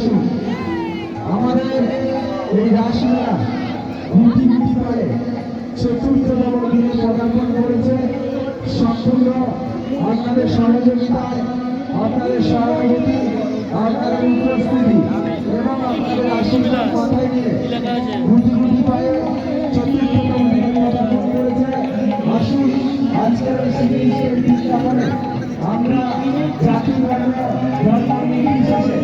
আসুন। আমাদের এই রাসমেলা গুটি গুটি পায়ে চতুর্থতম দিনে পদার্পণ করেছে। সম্পূর্ণ আপনাদের সহযোগিতায়, আপনাদের সহানুভূতি, আপনাদের উপস্থিতি এবং আপনাদের আশীর্বাদ মাথায় নিয়ে গুটি গুটি পায়ে চতুর্থতম দিনে পদার্পণ করেছে। আসুন আজকের এই শ্রীকৃষ্ণের বিজ্ঞাপনে আমরা জাতি বর্ণ ধর্ম নির্বিশেষে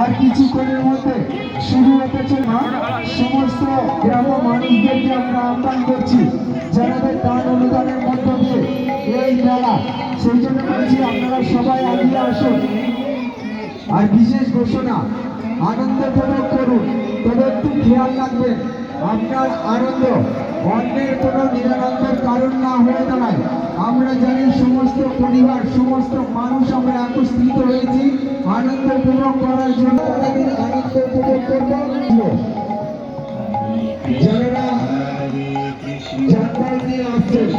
আর কিছুক্ষণের মধ্যে শুরু হতে চলে সমস্ত গ্রাম মানুষদেরকে আমরা আহ্বান করছি যাদের দান অনুদানের মধ্য দিয়ে এই মেলা, সেই জন্য বলছি আপনারা সবাই এগিয়ে আসুন। আর বিশেষ ঘোষণা, আনন্দ উপভোগ করুন, তবে একটু খেয়াল রাখবেন আপনার আনন্দ অন্যের কোনো নিরানন্দের কারণ না হয়ে দাঁড়ায়। আমরা জানি সমস্ত পরিবার, সমস্ত মানুষ আমরা একত্রিত হয়েছি আনন্দ উপভোগ করার জন্য। আনন্দ উপভোগ করবো যারা যানবাহন নিয়ে আসছেন